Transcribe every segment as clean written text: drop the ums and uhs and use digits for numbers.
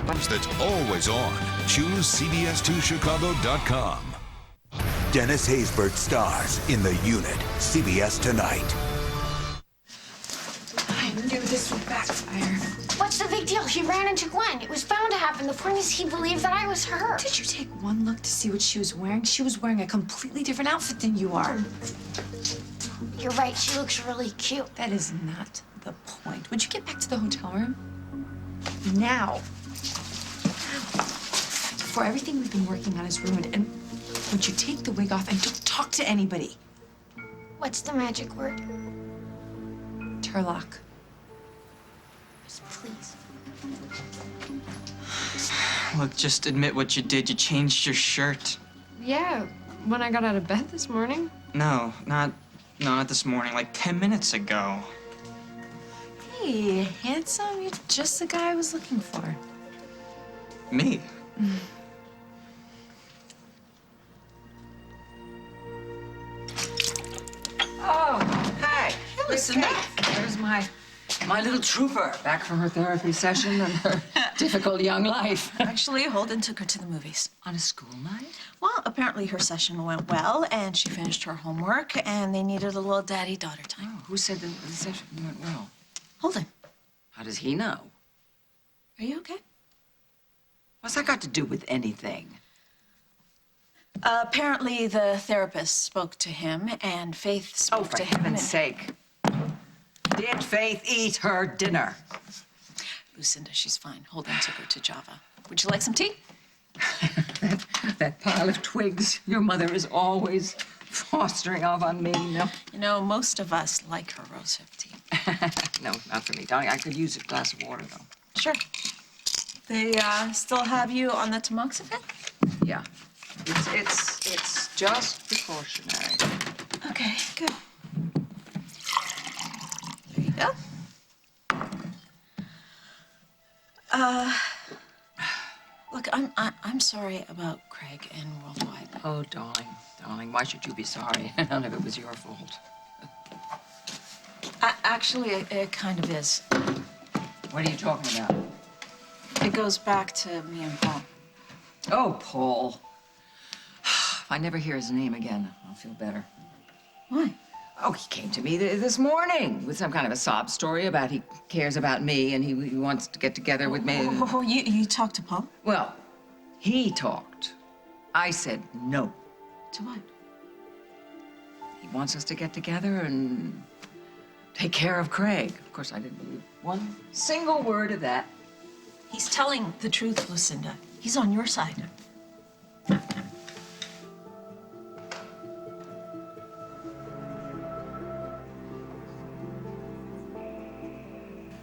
That's always on. Choose CBS2Chicago.com. Dennis Haysbert stars in The Unit, CBS tonight. I knew this would backfire. What's the big deal? He ran into Gwen. It was bound to happen. The point is he believed that I was her. Did you take one look to see what she was wearing? She was wearing a completely different outfit than you are. You're right. She looks really cute. That is not the point. Would you get back to the hotel room? Now. Before everything we've been working on is ruined, and would you take the wig off and don't talk to anybody? What's the magic word? Turlock. Just please. Look, just admit what you did. You changed your shirt. Yeah, when I got out of bed this morning. No, not this morning. Like 10 minutes ago. Hey, handsome. You're just the guy I was looking for. Me? Oh, hey. Listen, There's my little trooper back from her therapy session and her difficult young life. Actually, Holden took her to the movies. On a school night? Well, apparently her session went well, and she finished her homework, and they needed a little daddy-daughter time. Oh, who said the session went well? Holden, How does he know? are you okay? What's that got to do with anything? Apparently, the therapist spoke to him, and Faith spoke Oh, for to him. heaven's sake. Did Faith eat her dinner? Lucinda, she's fine. Holden took her to Java. Would you like some tea? that pile of twigs your mother is always fostering of on me. No, You know, most of us like her rosehip tea. no, not for me, darling. I could use a glass of water, though. Sure. They still have you on the tamoxifen? Yeah. It's just precautionary. Okay, good. There you go. Look, I'm sorry about Craig and Worldwide. Oh, darling, why should you be sorry? None of it was your fault. Actually, it kind of is. What are you talking about? It goes back to me and Paul. Oh, Paul. If I never hear his name again, I'll feel better. Why? Oh, he came to me this morning with some kind of a sob story about he cares about me and he wants to get together with me. Oh, you talked to Paul? Well, he talked. I said no. To what? He wants us to get together and take care of Craig. Of course, I didn't believe one single word of that. He's telling the truth, Lucinda. He's on your side.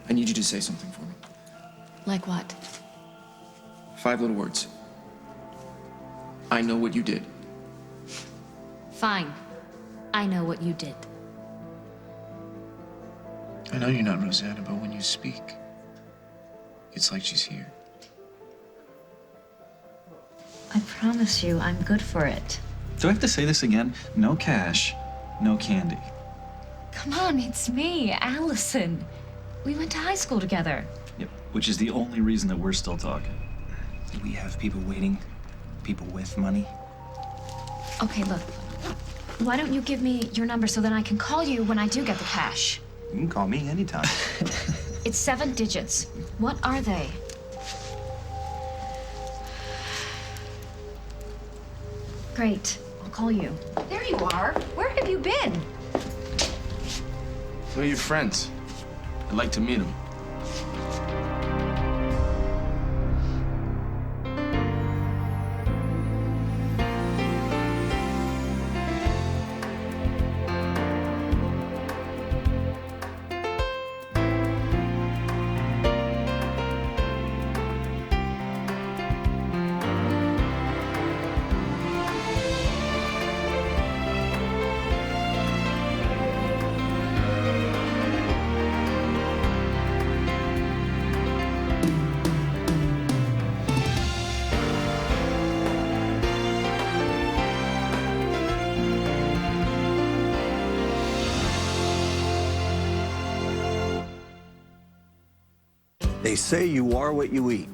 I need you to say something for me. Like what? 5 little words. I know what you did. Fine. I know what you did. I know you're not Rosanna, but when you speak, it's like she's here. I promise you, I'm good for it. Do I have to say this again? No cash, no candy. Come on, it's me, Allison. We went to high school together. Yep, which is the only reason that we're still talking. We have people waiting, people with money. Okay, look. Why don't you give me your number so then I can call you when I do get the cash? You can call me anytime. It's 7 digits. What are they? Great. I'll call you. There you are. Where have you been? We're your friends. I'd like to meet them. They say you are what you eat.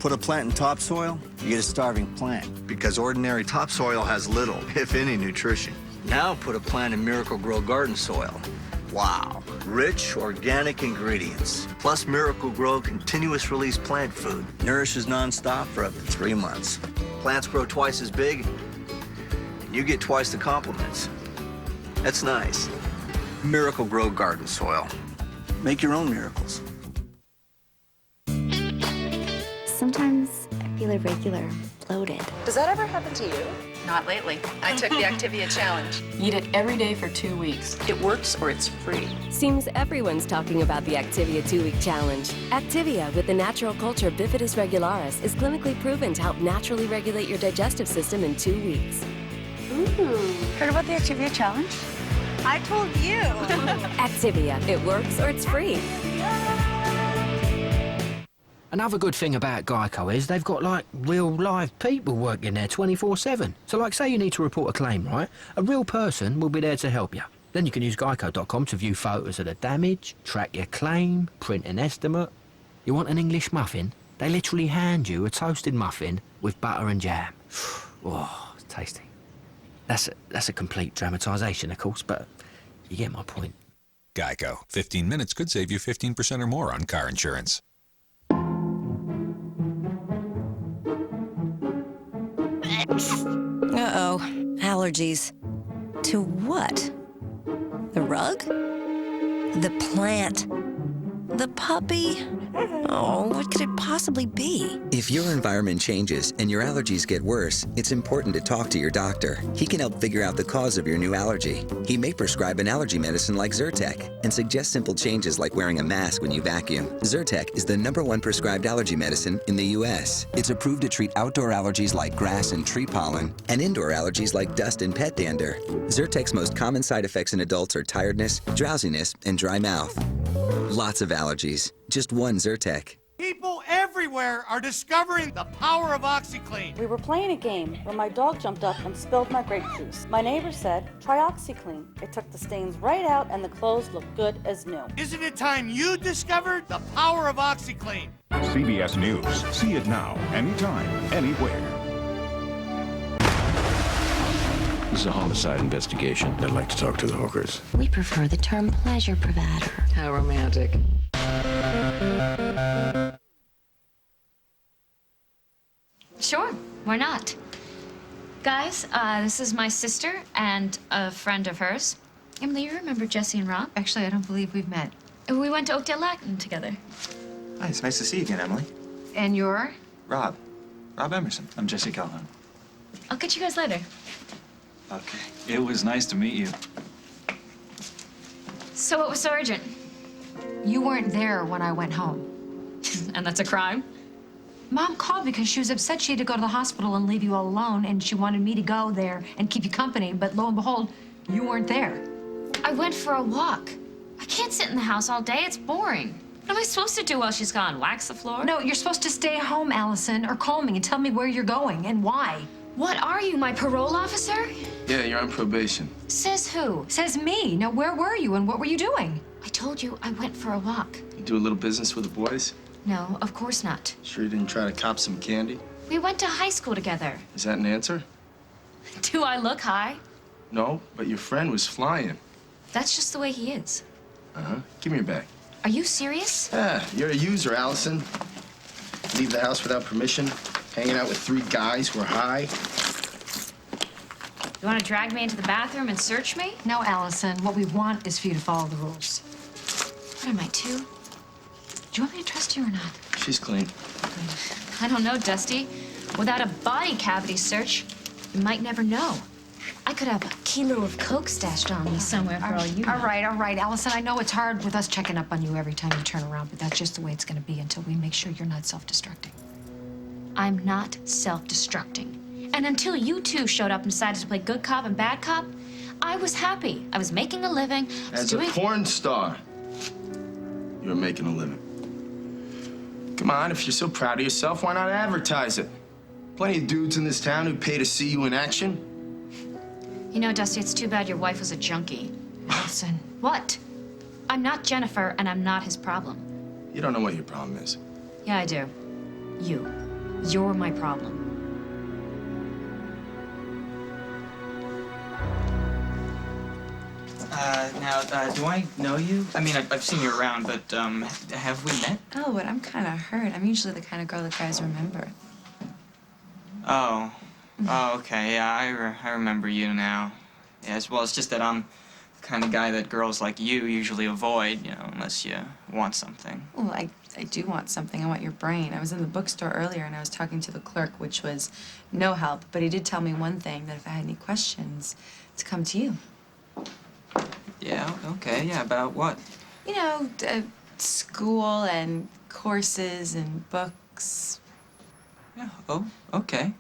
Put a plant in topsoil, you get a starving plant, because ordinary topsoil has little, if any, nutrition. Now put a plant in Miracle-Gro garden soil. Wow, rich organic ingredients, plus Miracle-Gro continuous release plant food. Nourishes nonstop for up to 3 months. Plants grow twice as big, and you get twice the compliments. That's nice. Miracle-Gro garden soil. Make your own miracles. Sometimes I feel irregular, bloated. Does that ever happen to you? Not lately. I took the Activia challenge. Eat it every day for 2 weeks. It works or it's free. Seems everyone's talking about the Activia 2-week challenge. Activia with the natural culture Bifidus regularis is clinically proven to help naturally regulate your digestive system in 2 weeks. Ooh. Heard about the Activia challenge? I told you. Activia. It works or it's free. Another good thing about Geico is they've got, like, real live people working there 24/7. So, like, say you need to report a claim, right? A real person will be there to help you. Then you can use geico.com to view photos of the damage, track your claim, print an estimate. You want an English muffin? They literally hand you a toasted muffin with butter and jam. Oh, it's tasty. That's a complete dramatisation, of course, but you get my point. Geico. 15 minutes could save you 15% or more on car insurance. Uh-oh. Allergies. To what? The rug? The plant? The puppy? Oh, what could it possibly be? If your environment changes and your allergies get worse, it's important to talk to your doctor. He can help figure out the cause of your new allergy. He may prescribe an allergy medicine like Zyrtec and suggest simple changes like wearing a mask when you vacuum. Zyrtec is the #1 prescribed allergy medicine in the U.S. It's approved to treat outdoor allergies like grass and tree pollen and indoor allergies like dust and pet dander. Zyrtec's most common side effects in adults are tiredness, drowsiness, and dry mouth. Lots of allergies. Just one Zyrtec. People everywhere are discovering the power of OxyClean. We were playing a game where my dog jumped up and spilled my grape juice. My neighbor said, try OxyClean. It took the stains right out and the clothes look good as new. Isn't it time you discovered the power of OxyClean? CBS News. See it now, anytime, anywhere. This is a homicide investigation. I'd like to talk to the hookers. We prefer the term pleasure provider. How romantic. Sure, why not? Guys, this is my sister and a friend of hers. Emily, you remember Jesse and Rob? Actually, I don't believe we've met. We went to Oakdale Latin together. Hi, it's nice to see you again, Emily. And you're? Rob Emerson. I'm Jesse Calhoun. I'll get you guys later. Okay. It was nice to meet you. So what was so urgent? You weren't there when I went home. And that's a crime? Mom called because she was upset she had to go to the hospital and leave you all alone, and she wanted me to go there and keep you company, but lo and behold, you weren't there. I went for a walk. I can't sit in the house all day. It's boring. What am I supposed to do while she's gone? Wax the floor? No, you're supposed to stay home, Allison, or call me and tell me where you're going and why. What are you, my parole officer? Yeah, you're on probation. Says who? Says me. Now, where were you and what were you doing? I told you I went for a walk. You do a little business with the boys? No, of course not. Sure you didn't try to cop some candy? We went to high school together. Is that an answer? Do I look high? No, but your friend was flying. That's just the way he is. Uh-huh. Give me your bag. Are you serious? Yeah, you're a user, Allison. Leave the house without permission, hanging out with 3 guys who are high. You want to drag me into the bathroom and search me? No, Allison. What we want is for you to follow the rules. What am I, 2? Do you want me to trust you or not? She's clean. I don't know, Dusty. Without a body cavity search, you might never know. I could have a kilo of coke stashed on me somewhere for all you know. All right, Allison. I know it's hard with us checking up on you every time you turn around, but that's just the way it's going to be until we make sure you're not self-destructing. I'm not self-destructing. And until you two showed up and decided to play good cop and bad cop, I was happy. I was making a living. As a porn star, you were making a living. Come on, if you're so proud of yourself, why not advertise it? Plenty of dudes in this town who pay to see you in action. You know, Dusty, it's too bad your wife was a junkie. Allison. What? I'm not Jennifer, and I'm not his problem. You don't know what your problem is. Yeah, I do. You. You're my problem. Do I know you? I mean, I've seen you around, but, have we met? Oh, but I'm kind of hurt. I'm usually the kind of girl that guys remember. Oh. Oh, okay, yeah, I remember you now. Yeah, well, it's just that I'm the kind of guy that girls like you usually avoid, you know, unless you want something. Well, I do want something. I want your brain. I was in the bookstore earlier, and I was talking to the clerk, which was no help, but he did tell me one thing, that if I had any questions, to come to you. Yeah, okay, yeah, about what? You know, school and courses and books. Yeah, oh, okay.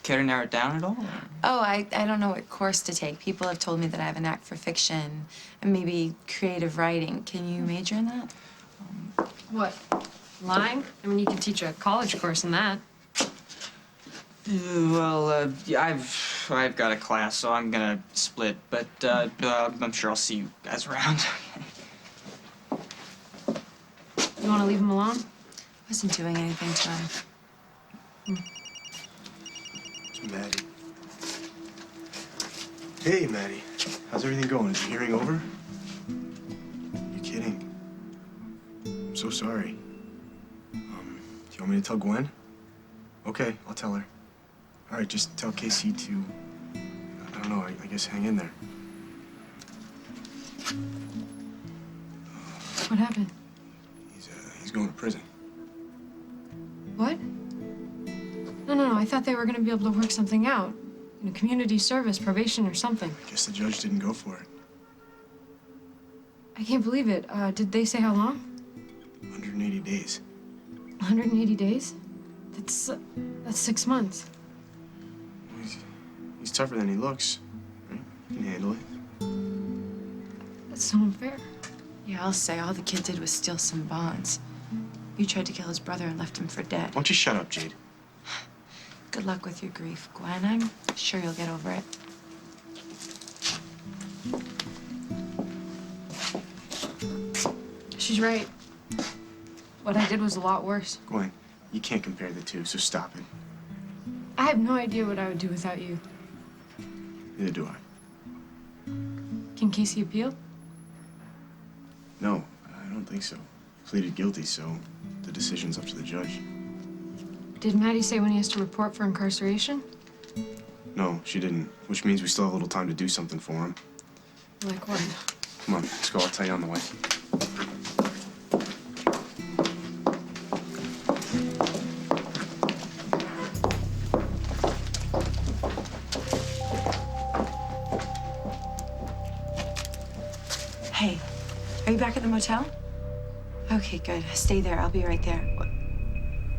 Care to narrow it down at all? Or? Oh, I don't know what course to take. People have told me that I have a knack for fiction and maybe creative writing. Can you major in that? What? Lying? I mean, you could teach a college course in that. Well, yeah, I've got a class, so I'm gonna split, but I'm sure I'll see you guys around. You want to leave him alone? I wasn't doing anything to him. It's Maddie. Hey, Maddie. How's everything going? Is the hearing over? You're kidding. I'm so sorry. Do you want me to tell Gwen? Okay, I'll tell her. All right, just tell Casey to, I don't know, I guess hang in there. What happened? He's going to prison. What? No, I thought they were going to be able to work something out. You know, community service, probation, or something. I guess the judge didn't go for it. I can't believe it. Did they say how long? 180 days. 180 days? That's 6 months. He's tougher than he looks. Right? He can handle it. That's so unfair. Yeah, I'll say all the kid did was steal some bonds. You tried to kill his brother and left him for dead. Why don't you shut up, Jade? Good luck with your grief, Gwen. I'm sure you'll get over it. She's right. What I did was a lot worse. Gwen, you can't compare the two, so stop it. I have no idea what I would do without you. Neither do I. Can Casey appeal? No, I don't think so. Pleaded guilty, so the decision's up to the judge. Did Maddie say when he has to report for incarceration? No, she didn't, which means we still have a little time to do something for him. Like what? Come on, let's go. I'll tell you on the way. Hey, are you back at the motel? Okay, good. Stay there. I'll be right there.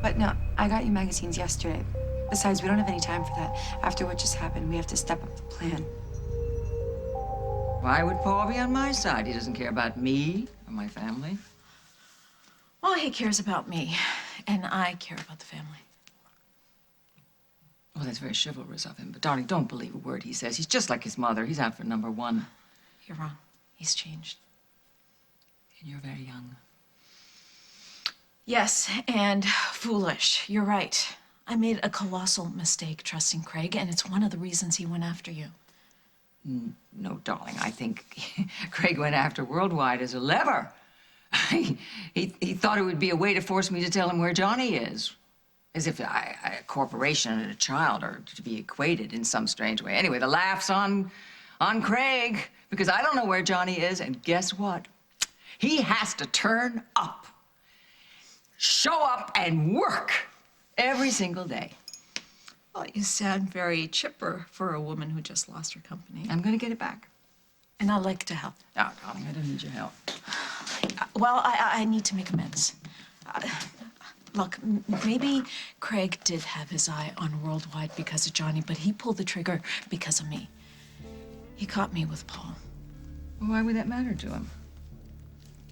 But no, I got you magazines yesterday. Besides, we don't have any time for that. After what just happened, we have to step up the plan. Why would Paul be on my side? He doesn't care about me or my family. Well, he cares about me, and I care about the family. Well, that's very chivalrous of him. But, darling, don't believe a word he says. He's just like his mother. He's out for number one. You're wrong. He's changed. And you're very young. Yes, and foolish. You're right. I made a colossal mistake trusting Craig, and it's one of the reasons he went after you. No, darling, I think Craig went after Worldwide as a lever. He thought it would be a way to force me to tell him where Johnny is. As if a corporation and a child are to be equated in some strange way. Anyway, the laugh's on Craig, because I don't know where Johnny is, and guess what? He has to turn up. Show up and work every single day. Well, you sound very chipper for a woman who just lost her company. I'm gonna get it back. And I'd like to help. No, darling, I don't need your help. Well, I need to make amends. Look, maybe Craig did have his eye on Worldwide because of Johnny, but he pulled the trigger because of me. He caught me with Paul. Well, why would that matter to him?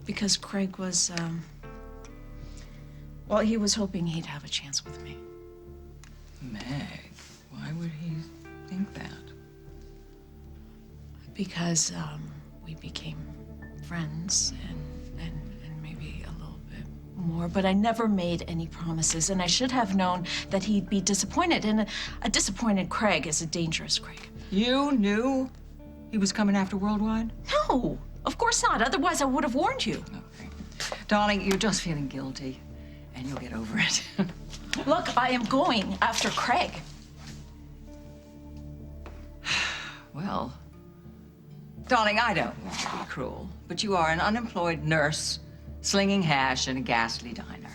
Because Craig was, well, he was hoping he'd have a chance with me. Meg, why would he think that? Because we became friends and maybe a little bit more, but I never made any promises, and I should have known that he'd be disappointed, and a disappointed Craig is a dangerous Craig. You knew he was coming after Worldwide? No, of course not. Otherwise, I would have warned you. Okay. Darling, you're just feeling guilty, and you'll get over it. Look, I am going after Craig. Well, darling, I don't want to be cruel, but you are an unemployed nurse slinging hash in a ghastly diner.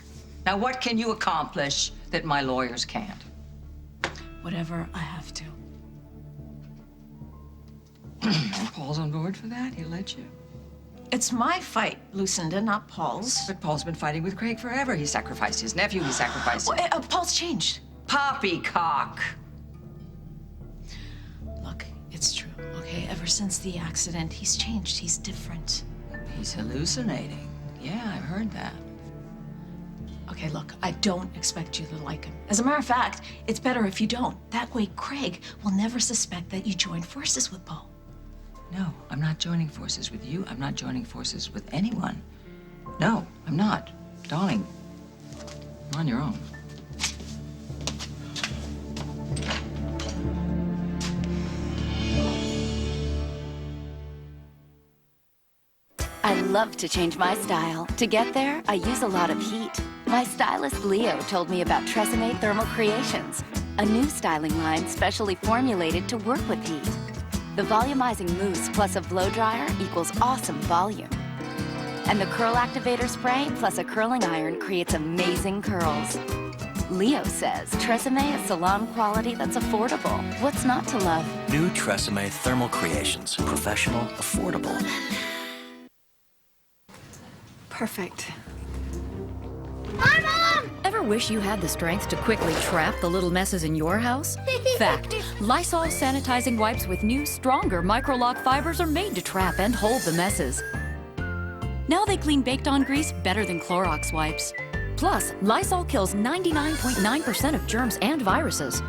Now, what can you accomplish that my lawyers can't? Whatever I have to. And Paul's on board for that? He'll let you. It's my fight, Lucinda, not Paul's. But Paul's been fighting with Craig forever. He sacrificed his nephew, he sacrificed... Well, Paul's changed. Poppycock! Look, it's true, okay? Ever since the accident, he's changed. He's different. He's hallucinating. Yeah, I've heard that. Okay, look, I don't expect you to like him. As a matter of fact, it's better if you don't. That way, Craig will never suspect that you joined forces with Paul. No, I'm not joining forces with you. I'm not joining forces with anyone. No, I'm not. Darling, you're on your own. I love to change my style. To get there, I use a lot of heat. My stylist Leo told me about Tresemme Thermal Creations, a new styling line specially formulated to work with heat. The volumizing mousse plus a blow dryer equals awesome volume. And the curl activator spray plus a curling iron creates amazing curls. Leo says Tresemme is salon quality that's affordable. What's not to love? New Tresemme Thermal Creations. Professional, affordable. Perfect. Hi, Mom! Ever wish you had the strength to quickly trap the little messes in your house? Fact. Lysol sanitizing wipes with new, stronger microlock fibers are made to trap and hold the messes. Now they clean baked-on grease better than Clorox wipes. Plus, Lysol kills 99.9% of germs and viruses.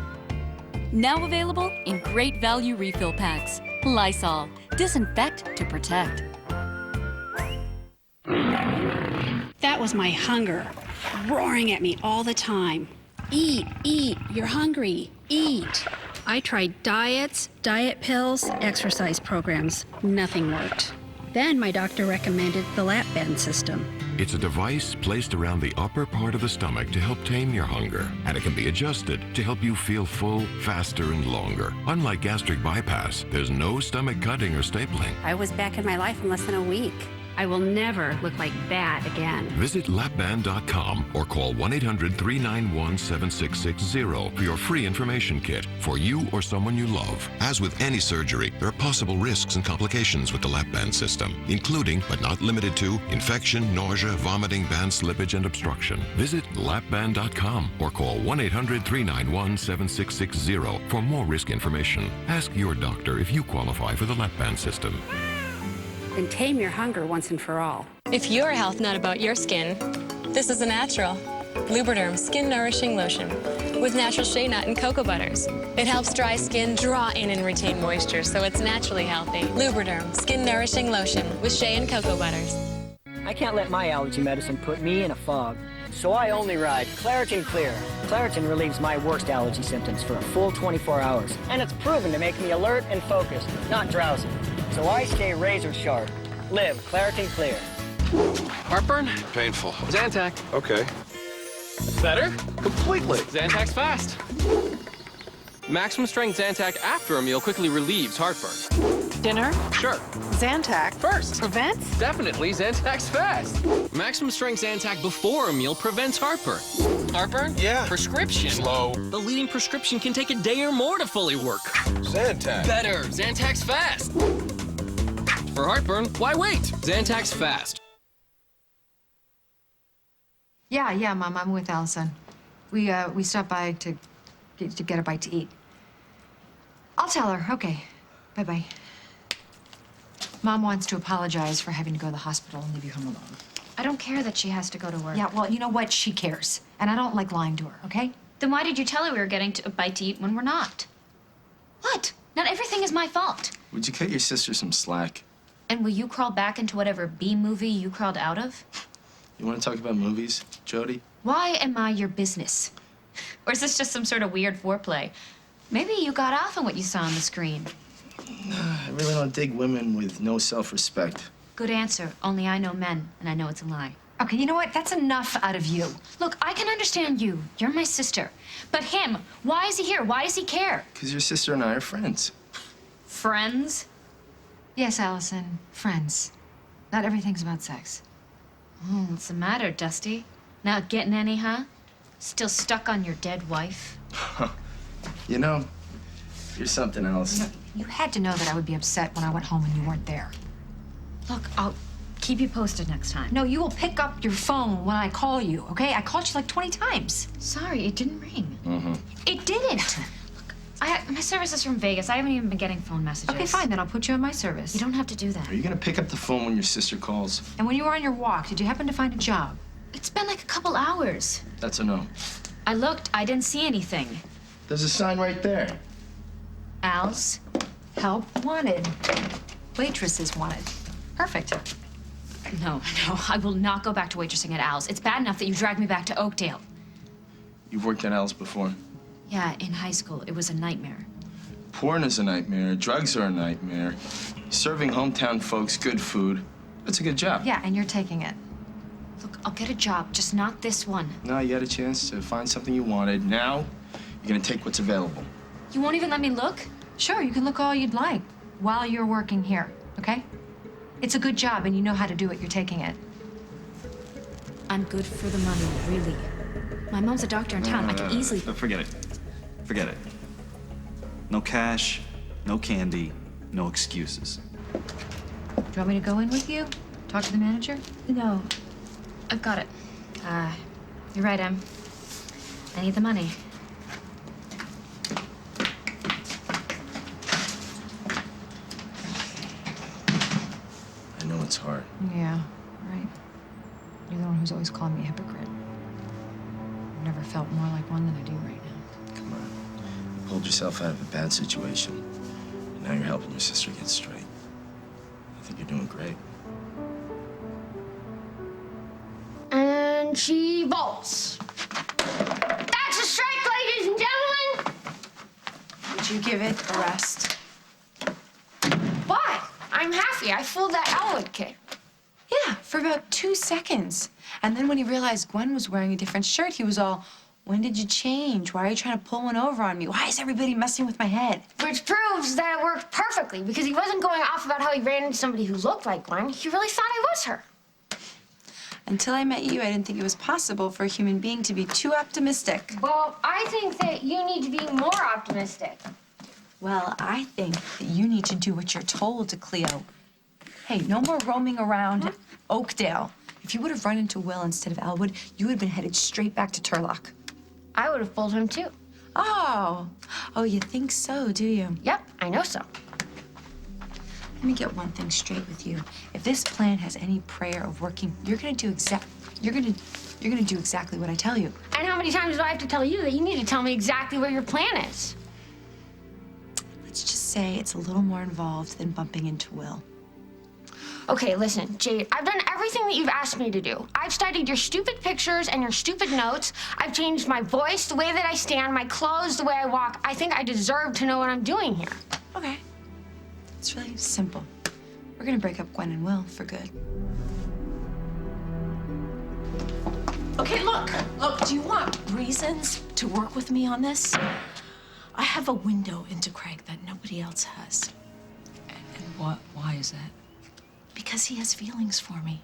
Now available in great value refill packs. Lysol. Disinfect to protect. That was my hunger, roaring at me all the time. Eat, eat, you're hungry, eat. I tried diets, diet pills, exercise programs. Nothing worked. Then my doctor recommended the lap band system. It's a device placed around the upper part of the stomach to help tame your hunger, and it can be adjusted to help you feel full faster and longer. Unlike gastric bypass, there's no stomach cutting or stapling. I was back in my life in less than a week. I will never look like that again. Visit lapband.com or call 1-800-391-7660 for your free information kit for you or someone you love. As with any surgery, there are possible risks and complications with the lap band system, including, but not limited to, infection, nausea, vomiting, band slippage, and obstruction. Visit lapband.com or call 1-800-391-7660 for more risk information. Ask your doctor if you qualify for the lap band system. And tame your hunger once and for all. If your health not about your skin, this is a natural. Lubriderm Skin Nourishing Lotion with natural shea nut and cocoa butters. It helps dry skin draw in and retain moisture so it's naturally healthy. Lubriderm Skin Nourishing Lotion with shea and cocoa butters. I can't let my allergy medicine put me in a fog, so I only ride Claritin Clear. Claritin relieves my worst allergy symptoms for a full 24 hours, and it's proven to make me alert and focused, not drowsy. So I stay razor sharp. Live Claritin Clear. Heartburn? Painful. Zantac. Okay. Better? Completely. Zantac's fast. Maximum strength Zantac after a meal quickly relieves heartburn. Dinner? Sure. Zantac. First. Prevents? Definitely. Zantac's fast. Maximum strength Zantac before a meal prevents heartburn. Heartburn? Yeah. Prescription. Slow. The leading prescription can take a day or more to fully work. Zantac. Better. Zantac's fast. For heartburn, why wait? Zantac's fast. Yeah, Mom, I'm with Allison. We stopped by to get a bite to eat. I'll tell her. Okay. Bye-bye. Mom wants to apologize for having to go to the hospital and leave you home alone. I don't care that she has to go to work. Yeah, well, you know what? She cares. And I don't like lying to her, okay? Then why did you tell her we were getting a bite to eat when we're not? What? Not everything is my fault. Would you cut your sister some slack? And will you crawl back into whatever B movie you crawled out of? You want to talk about movies? Jody? Why am I your business? Or is this just some sort of weird foreplay? Maybe you got off on what you saw on the screen. I really don't dig women with no self-respect. Good answer. Only I know men, and I know it's a lie. Okay, you know what? That's enough out of you. Look, I can understand you. You're my sister. But him, why is he here? Why does he care? Because your sister and I are friends. Friends? Yes, Allison, friends. Not everything's about sex. Oh, what's the matter, Dusty? Not getting any, huh? Still stuck on your dead wife? You know, you're something else. You had to know that I would be upset when I went home and you weren't there. Look, I'll keep you posted next time. No, you will pick up your phone when I call you, okay? I called you like 20 times. Sorry, it didn't ring. Mm-hmm. It didn't. Look, my service is from Vegas. I haven't even been getting phone messages. Okay, fine, then I'll put you on my service. You don't have to do that. Are you gonna pick up the phone when your sister calls? And when you were on your walk, did you happen to find a job? It's been like a couple hours. That's a no. I looked. I didn't see anything. There's a sign right there. Al's. Help wanted. Waitresses wanted. Perfect. No, I will not go back to waitressing at Al's. It's bad enough that you dragged me back to Oakdale. You've worked at Al's before. Yeah, in high school. It was a nightmare. Porn is a nightmare. Drugs are a nightmare. Serving hometown folks good food. That's a good job. Yeah, and you're taking it. Look, I'll get a job, just not this one. Now you got a chance to find something you wanted. Now, you're gonna take what's available. You won't even let me look? Sure, you can look all you'd like while you're working here, okay? It's a good job and you know how to do it. You're taking it. I'm good for the money, really. My mom's a doctor in town. I can easily... Forget it. Forget it. No cash, no candy, no excuses. Do you want me to go in with you? Talk to the manager? No. I've got it. You're right, Em. I need the money. I know it's hard. Yeah, right. You're the one who's always calling me a hypocrite. I've never felt more like one than I do right now. Come on. You pulled yourself out of a bad situation. And now you're helping your sister get straight. I think you're doing great. And she vaults. That's a strike, ladies and gentlemen! Would you give it a rest? Why? I'm happy. I fooled that Atwt kid. Yeah, for about 2 seconds. And then when he realized Gwen was wearing a different shirt, he was all, when did you change? Why are you trying to pull one over on me? Why is everybody messing with my head? Which proves that it worked perfectly, because he wasn't going off about how he ran into somebody who looked like Gwen. He really thought I was her. Until I met you, I didn't think it was possible for a human being to be too optimistic. Well, I think that you need to be more optimistic. Well, I think that you need to do what you're told, Cleo. Hey, no more roaming around Oakdale. If you would have run into Will instead of Elwood, you would have been headed straight back to Turlock. I would have fooled him, too. Oh, you think so, do you? Yep, I know so. Let me get one thing straight with you. If this plan has any prayer of working, you're gonna do exactly what I tell you. And how many times do I have to tell you that you need to tell me exactly where your plan is? Let's just say it's a little more involved than bumping into Will. Okay, listen, Jade, I've done everything that you've asked me to do. I've studied your stupid pictures and your stupid notes. I've changed my voice, the way that I stand, my clothes, the way I walk. I think I deserve to know what I'm doing here. Okay. It's really simple. We're gonna break up Gwen and Will for good. Okay, look, do you want reasons to work with me on this? I have a window into Craig that nobody else has. And why is that? Because he has feelings for me.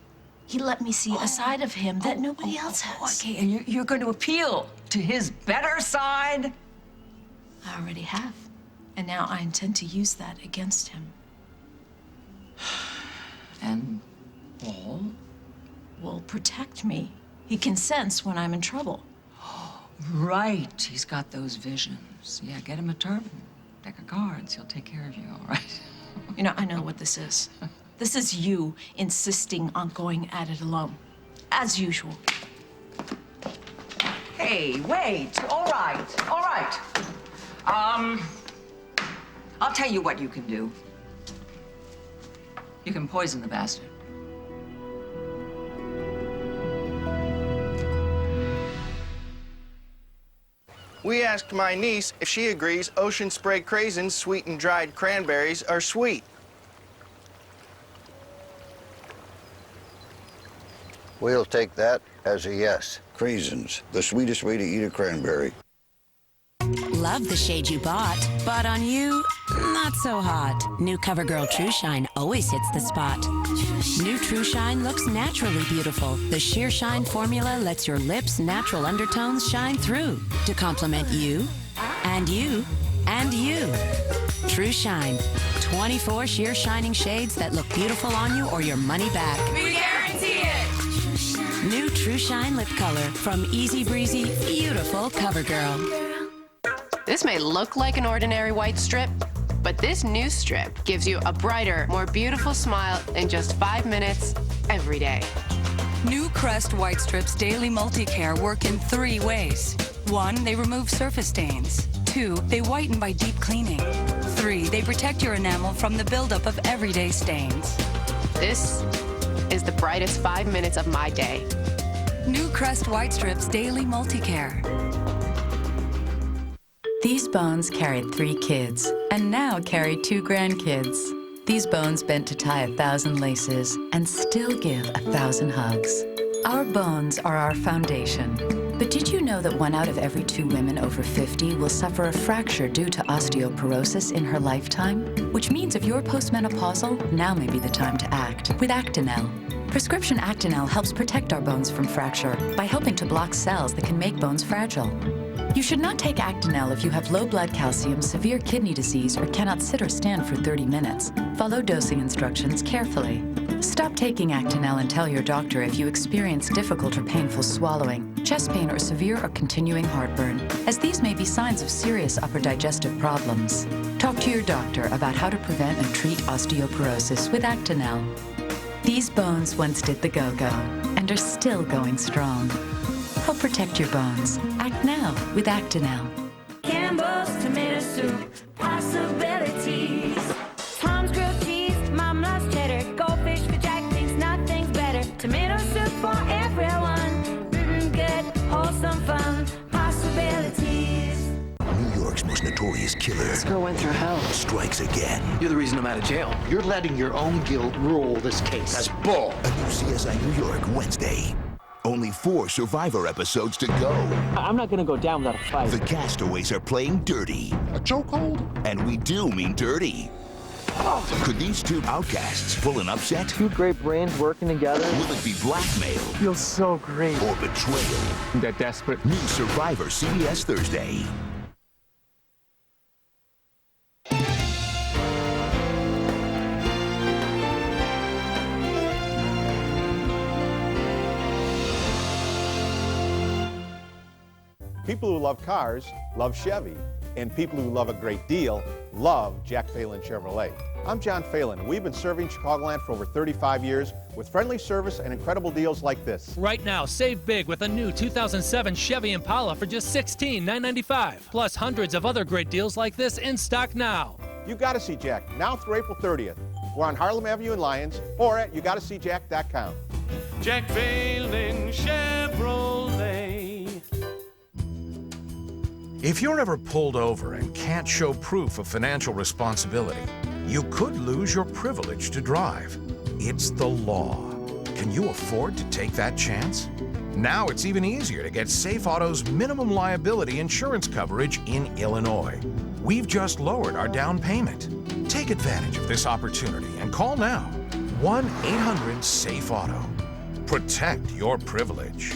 He let me see a side of him that nobody else has. Okay, and you're going to appeal to his better side? I already have. And now I intend to use that against him. And Paul? Will protect me. He can sense when I'm in trouble. Right, he's got those visions. Yeah, get him a turban, deck of cards. He'll take care of you, all right? You know, I know what this is. This is you insisting on going at it alone, as usual. Hey, wait, all right. I'll tell you what you can do. You can poison the bastard. We asked my niece if she agrees ocean spray craisins, sweetened dried cranberries are sweet. We'll take that as a yes. Craisins, the sweetest way to eat a cranberry. Love the shade you bought, but on you, not so hot. New CoverGirl True Shine always hits the spot. New True Shine looks naturally beautiful. The Sheer Shine formula lets your lips' natural undertones shine through to complement you, and you, and you. True Shine, 24 sheer shining shades that look beautiful on you or your money back. We guarantee it! New True Shine lip color from easy breezy, beautiful CoverGirl. This may look like an ordinary white strip, but this new strip gives you a brighter, more beautiful smile in just 5 minutes every day. New Crest White Strips Daily Multi-Care work in 3 ways. 1, they remove surface stains. 2, they whiten by deep cleaning. 3, they protect your enamel from the buildup of everyday stains. This is the brightest 5 minutes of my day. New Crest White Strips Daily Multi-Care. These bones carried 3 kids, and now carry 2 grandkids. These bones bent to tie 1,000 laces and still give 1,000 hugs. Our bones are our foundation. But did you know that 1 out of every 2 women over 50 will suffer a fracture due to osteoporosis in her lifetime? Which means if you're postmenopausal, now may be the time to act with Actonel. Prescription Actonel helps protect our bones from fracture by helping to block cells that can make bones fragile. You should not take Actonel if you have low blood calcium, severe kidney disease, or cannot sit or stand for 30 minutes. Follow dosing instructions carefully. Stop taking Actonel and tell your doctor if you experience difficult or painful swallowing, chest pain, or severe or continuing heartburn, as these may be signs of serious upper digestive problems. Talk to your doctor about how to prevent and treat osteoporosis with Actonel. These bones once did the go-go and are still going strong. Help protect your bones. Act now with Actonel. Campbell's tomato soup, possibilities. Tom's grilled cheese, Mom loves cheddar. Goldfish for Jack thinks nothing's better. Tomato soup for everyone. Good, wholesome fun, possibilities. New York's most notorious killer. This girl went through hell. Strikes again. You're the reason I'm out of jail. You're letting your own guilt rule this case. That's bull. A new CSI New York Wednesday. Only 4 Survivor episodes to go. I'm not gonna go down without a fight. The castaways are playing dirty. A chokehold? And we do mean dirty. Oh. Could these 2 outcasts pull an upset? 2 great brains working together. Will it be blackmail? Feels so great. Or betrayal? They're desperate. New Survivor, CBS Thursday. People who love cars love Chevy, and people who love a great deal love Jack Phelan Chevrolet. I'm John Phelan, and we've been serving Chicagoland for over 35 years with friendly service and incredible deals like this. Right now, save big with a new 2007 Chevy Impala for just $16,995, plus hundreds of other great deals like this in stock now. You gotta see Jack, now through April 30th. We're on Harlem Avenue in Lyons, or at yougottaseejack.com. Jack Phelan Chevrolet. If you're ever pulled over and can't show proof of financial responsibility, you could lose your privilege to drive. It's the law. Can you afford to take that chance? Now it's even easier to get Safe Auto's minimum liability insurance coverage in Illinois. We've just lowered our down payment. Take advantage of this opportunity and call now. 1-800-SAFE-AUTO. Protect your privilege.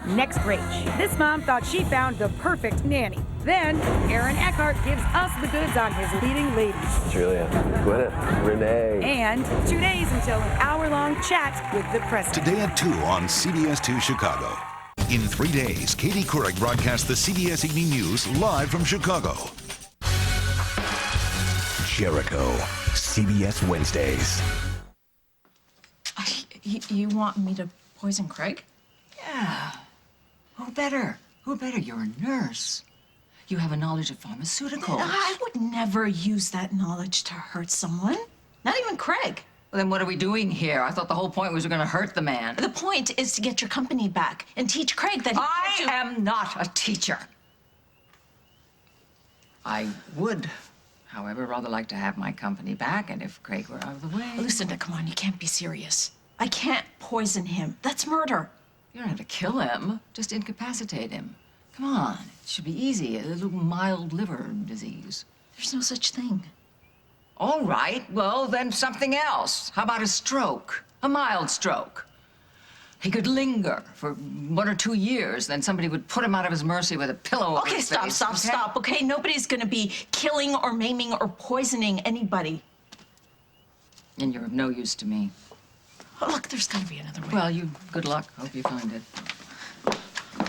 Next Rach. This mom thought she found the perfect nanny. Then, Aaron Eckhart gives us the goods on his leading ladies. Julia, Gwyneth, Renee. And 2 days until an hour-long chat with the president. Today at 2 on CBS 2 Chicago. In 3 days, Katie Couric broadcasts the CBS Evening News live from Chicago. Jericho, CBS Wednesdays. You want me to poison Craig? Yeah. Who better? Who better? You're a nurse. You have a knowledge of pharmaceuticals. I would never use that knowledge to hurt someone. Not even Craig. Well, then what are we doing here? I thought the whole point was we're going to hurt the man. The point is to get your company back and teach Craig that I am not a teacher. I would, however, rather like to have my company back, and if Craig were out of the way... Lucinda, come on, you can't be serious. I can't poison him. That's murder. You don't have to kill him, just incapacitate him. Come on, it should be easy, a little mild liver disease. There's no such thing. All right, well, then something else. How about a stroke? A mild stroke. He could linger for 1 or 2 years, then somebody would put him out of his mercy with a pillow over his face. Stop, okay? Nobody's gonna be killing or maiming or poisoning anybody. And you're of no use to me. Oh, look, there's gotta be another way. Well, good luck. Hope you find it.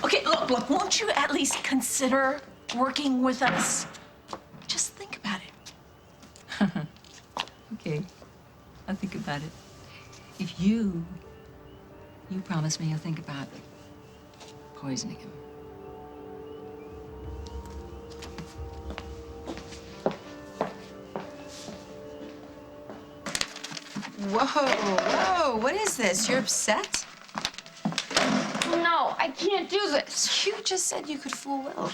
Okay, look, won't you at least consider working with us? Just think about it. Okay, I'll think about it. If you promise me you'll think about poisoning him. Whoa, what is this? You're upset? No, I can't do this. You just said you could fool Will.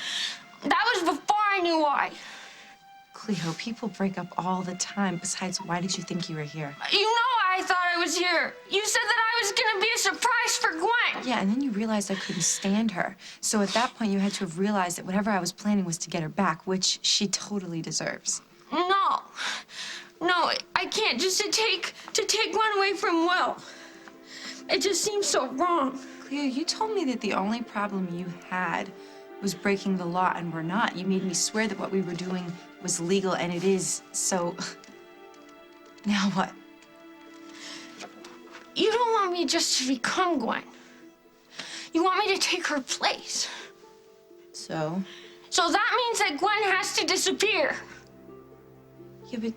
That was before I knew why. Cleo, people break up all the time. Besides, why did you think you were here? You know I thought I was here. You said that I was gonna be a surprise for Gwen. Yeah, and then you realized I couldn't stand her. So at that point, you had to have realized that whatever I was planning was to get her back, which she totally deserves. No, I can't just to take Gwen away from Will. It just seems so wrong. Cleo, you told me that the only problem you had was breaking the law, and we're not. You made me swear that what we were doing was legal, and it is, so... Now what? You don't want me just to become Gwen. You want me to take her place. So? So that means that Gwen has to disappear. Yeah, but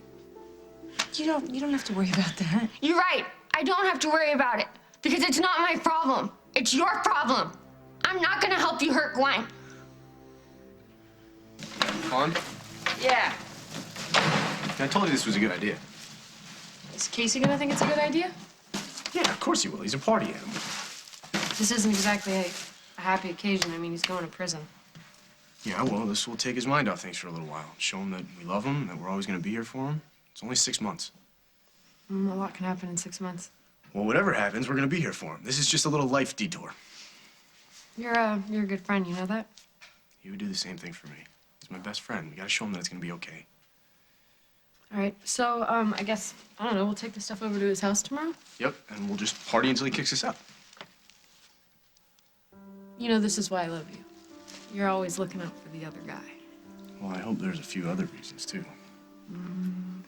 you don't have to worry about that. You're right. I don't have to worry about it because it's not my problem. It's your problem. I'm not gonna help you hurt Gwen. Fun? Yeah. I told you this was a good idea. Is Casey gonna think it's a good idea? Yeah, of course he will. He's a party animal. This isn't exactly a happy occasion. I mean, he's going to prison. Yeah, well, this will take his mind off things for a little while. Show him that we love him, that we're always going to be here for him. It's only 6 months. A lot can happen in 6 months. Well, whatever happens, we're going to be here for him. This is just a little life detour. You're a good friend, you know that? He would do the same thing for me. He's my best friend. We got to show him that it's going to be okay. All right, so, I guess, I don't know, we'll take the stuff over to his house tomorrow? Yep, and we'll just party until he kicks us out. You know, this is why I love you. You're always looking out for the other guy. Well, I hope there's a few other reasons, too.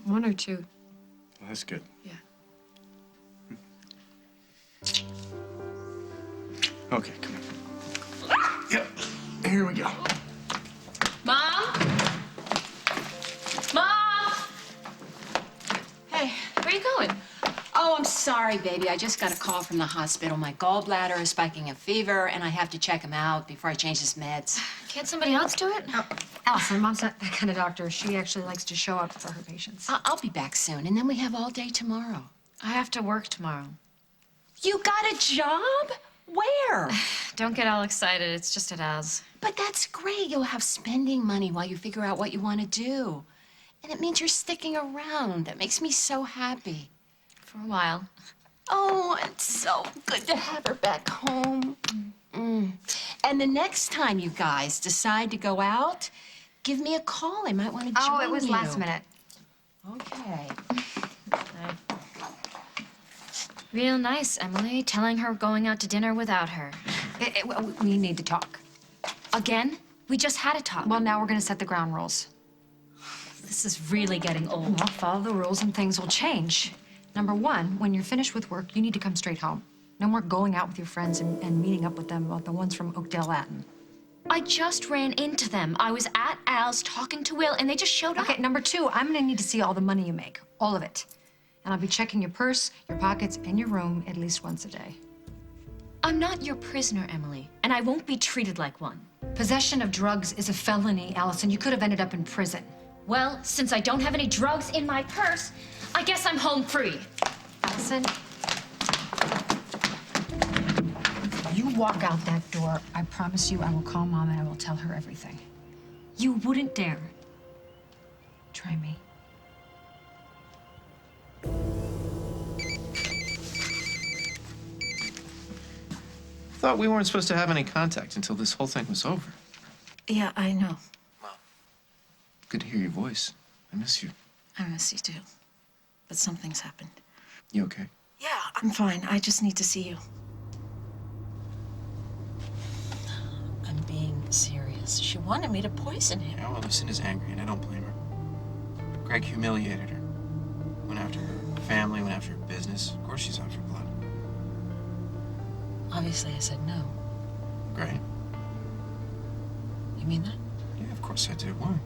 1 or 2. Well, that's good. Yeah. Okay, come on. Yep, here we go. Mom? Mom? Hey, where are you going? Oh, I'm sorry, baby. I just got a call from the hospital. My gallbladder is spiking a fever, and I have to check him out before I change his meds. Can't somebody else do it? Oh, Allison, Mom's not that kind of doctor. She actually likes to show up for her patients. I'll be back soon, and then we have all day tomorrow. I have to work tomorrow. You got a job? Where? Don't get all excited. It's just at Al's. But that's great. You'll have spending money while you figure out what you want to do. And it means you're sticking around. That makes me so happy. For a while. Oh, it's so good to have her back home. And the next time you guys decide to go out, give me a call. I might want to join you. Oh, it was last minute. Okay. Real nice, Emily, telling her going out to dinner without her. We need to talk. Again? We just had a talk. Well, now we're gonna set the ground rules. This is really getting old. Well, follow the rules and things will change. Number 1, when you're finished with work, you need to come straight home. No more going out with your friends and meeting up with them, like the ones from Oakdale Latin. I just ran into them. I was at Al's talking to Will, and they just showed up. Okay, number 2, I'm gonna need to see all the money you make. All of it. And I'll be checking your purse, your pockets, and your room at least once a day. I'm not your prisoner, Emily, and I won't be treated like one. Possession of drugs is a felony, Allison. You could have ended up in prison. Well, since I don't have any drugs in my purse, I guess I'm home free. Listen. You walk out that door, I promise you I will call Mom and I will tell her everything. You wouldn't dare. Try me. I thought we weren't supposed to have any contact until this whole thing was over. Yeah, I know. Good to hear your voice. I miss you. I miss you too. But something's happened. You okay? Yeah, I'm fine. I just need to see you. I'm being serious. She wanted me to poison him. Yeah, well, Lucinda's angry, and I don't blame her. Greg humiliated her. Went after her family, went after her business. Of course she's out for blood. Obviously, I said no. Great. You mean that? Yeah, of course I do. Why?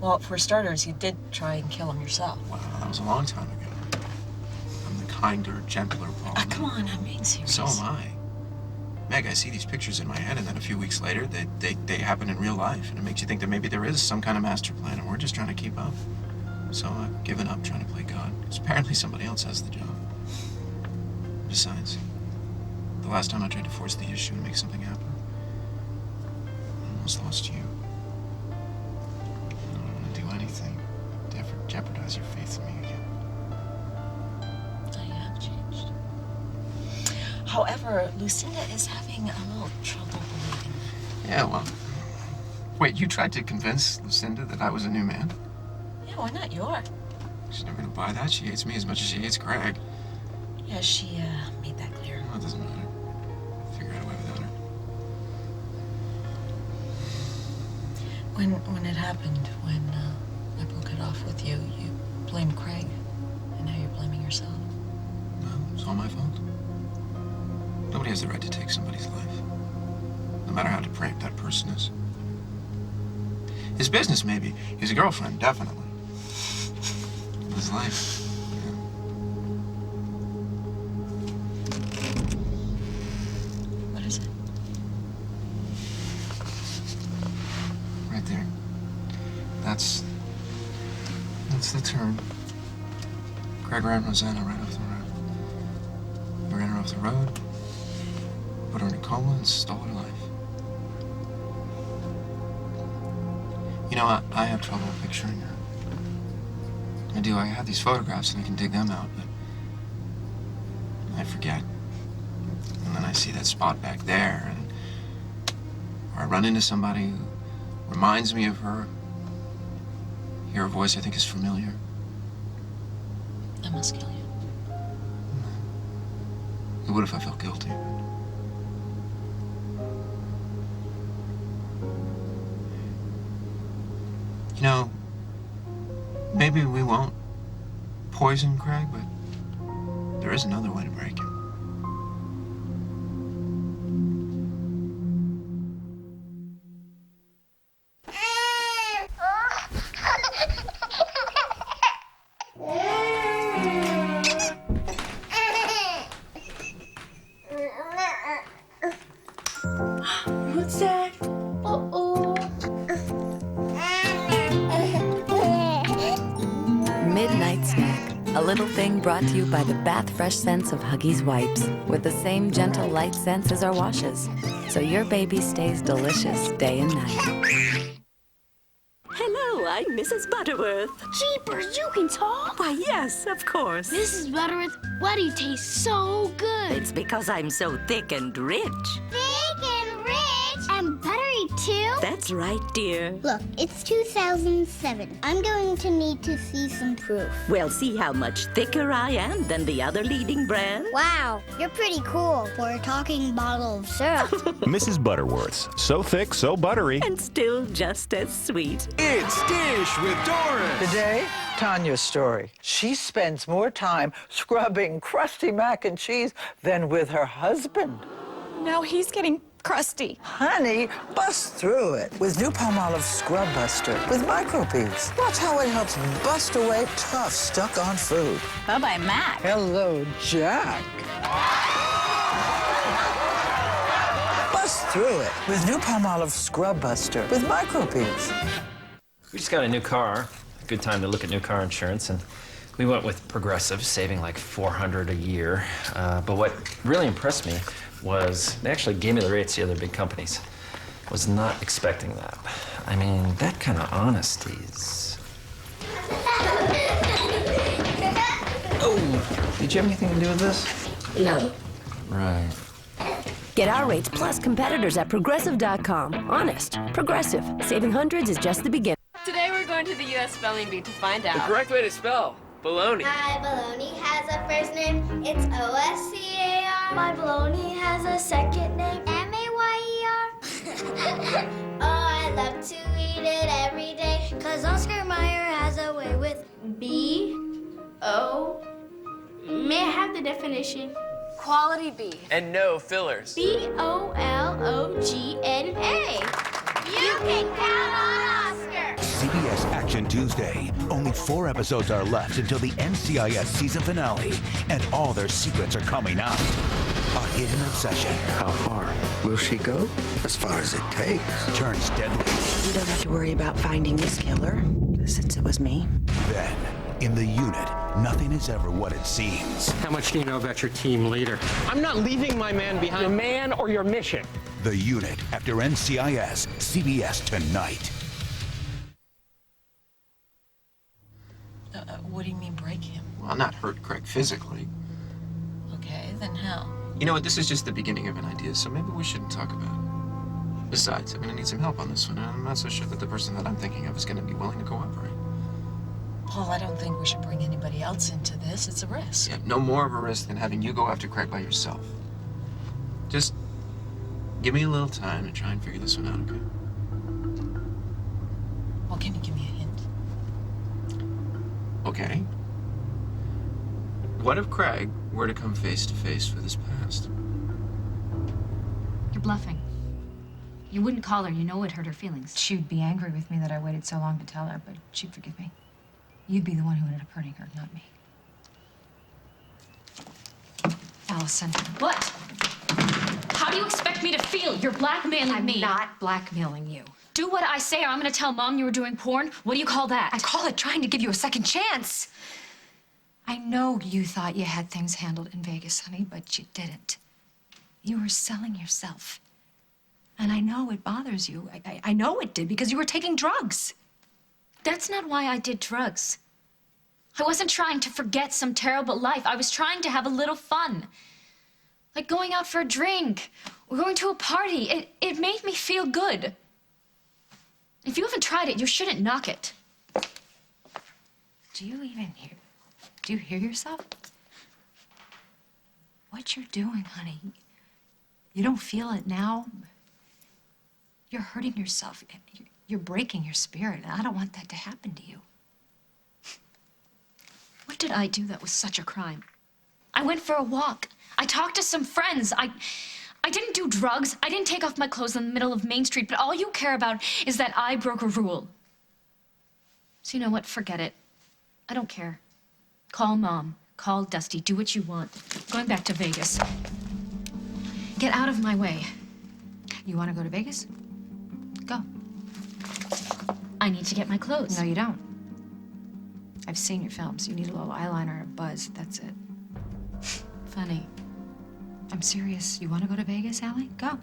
Well, for starters, you did try and kill him yourself. Wow, that was a long time ago. I'm the kinder, gentler Paul. Come on, I'm being serious. So am I. Meg, I see these pictures in my head, and then a few weeks later, they happen in real life, and it makes you think that maybe there is some kind of master plan, and we're just trying to keep up. So I've given up trying to play God, because apparently somebody else has the job. Besides, the last time I tried to force the issue and make something happen, I almost lost you. I don't want to do anything to ever jeopardize your faith in me again. I have changed. However, Lucinda is having a little trouble believing that. Yeah, well, wait, you tried to convince Lucinda that I was a new man? Yeah, why not? You are. She's never gonna buy that. She hates me as much as she hates Craig. Yeah, she made that clear. Well, it doesn't matter. I'll figure out a way without her. When it happened, when I broke it off with you, you blamed Craig, and now you're blaming yourself. No, it's all my fault. Nobody has the right to take somebody's life, no matter how depraved that person is. His business, maybe. His girlfriend, definitely. His life. What is it? Right there. That's the turn. Craig ran Rosanna right off the road. He ran her off the road, put her in a coma, and stole her life. You know, I have trouble picturing her. I do. I have these photographs and I can dig them out, but I forget. And then I see that spot back there, and or I run into somebody who reminds me of her. Hear a voice I think is familiar. I must kill you. It would if I felt guilty. You know, maybe we won't poison Craig, but there is another way to break him. What's that? Midnight Snack, a little thing brought to you by the bath fresh scents of Huggies wipes, with the same gentle light scents as our washes, so your baby stays delicious day and night. Hello, I'm Mrs. Butterworth. Jeepers, you can talk? Why, yes, of course. Mrs. Butterworth, why do you taste so good? It's because I'm so thick and rich. Thick and rich? And buttery too? That's right, dear. Look, it's 2007. I'm going to need to see some proof. Well, see how much thicker I am than the other leading brand? Wow, you're pretty cool for a talking bottle of syrup. Mrs. Butterworth's. So thick, so buttery. And still just as sweet. It's Dish with Doris. Today, Tanya's story. She spends more time scrubbing crusty mac and cheese than with her husband. Now he's getting crusty. Honey, bust through it with new Palmolive Scrub Buster with microbeads. Watch how it helps bust away tough, stuck-on food. Bye-bye, Mac. Hello, Jack. Bust through it with new Palmolive Scrub Buster with microbeads. We just got a new car. Good time to look at new car insurance, and We went with Progressive, saving like $400 a year. But what really impressed me was they actually gave me the rates the other big companies. Was not expecting that. I mean, that kind of honesty is... Oh, did you have anything to do with this? No. Right. Get our rates plus competitors at Progressive.com. Honest. Progressive. Saving hundreds is just the beginning. Today we're going to the U.S. Spelling Bee to find out. The correct way to spell baloney. My baloney has a first name. It's O-S-C-A-R. My baloney has a second name. M-A-Y-E-R. Oh, I love to eat it every day. 'Cause Oscar Mayer has a way with B-O. May I have the definition? Quality bee. And no fillers. B-O-L-O-G-N-A. You can count on Oscar. CBS Action Tuesday. Only 4 episodes are left until the NCIS season finale, and all their secrets are coming out. A hidden obsession. How far will she go? As far as it takes. Turns deadly. You don't have to worry about finding this killer, since it was me. Then, in the unit, nothing is ever what it seems. How much do you know about your team leader? I'm not leaving my man behind. Your man or your mission. The unit after NCIS, CBS tonight. What do you mean break him? Well, not hurt Craig physically. Okay, then how? You know what? This is just the beginning of an idea, so maybe we shouldn't talk about it. Besides, I'm gonna need some help on this one, and I'm not so sure that the person that I'm thinking of is gonna be willing to cooperate. Paul, I don't think we should bring anybody else into this. It's a risk. Yeah, no more of a risk than having you go after Craig by yourself. Just give me a little time and try and figure this one out, okay? Well, can you give me a hint? Okay. What if Craig were to come face to face with his past? You're bluffing. You wouldn't call her. You know it hurt her feelings. She'd be angry with me that I waited so long to tell her, but she'd forgive me. You'd be the one who ended up hurting her, not me. Allison. What? How do you expect me to feel? You're blackmailing me. I'm not blackmailing you. Do what I say or I'm gonna tell Mom you were doing porn. What do you call that? I call it trying to give you a second chance. I know you thought you had things handled in Vegas, honey, but you didn't. You were selling yourself. And I know it bothers you. I know it did because you were taking drugs. That's not why I did drugs. I wasn't trying to forget some terrible life. I was trying to have a little fun. Like going out for a drink or going to a party. It made me feel good. If you haven't tried it, you shouldn't knock it. Do you hear yourself? What you're doing, honey. You don't feel it now. You're hurting yourself. You're breaking your spirit, and I don't want that to happen to you. What did I do that was such a crime? I went for a walk. I talked to some friends. I didn't do drugs. I didn't take off my clothes in the middle of Main Street, but all you care about is that I broke a rule. So you know what? Forget it. I don't care. Call Mom. Call Dusty. Do what you want. Going back to Vegas. Get out of my way. You want to go to Vegas? Go. I need to get my clothes. No, you don't. I've seen your films. You need a little eyeliner and a buzz. That's it. Funny. I'm serious. You want to go to Vegas, Allie? Go.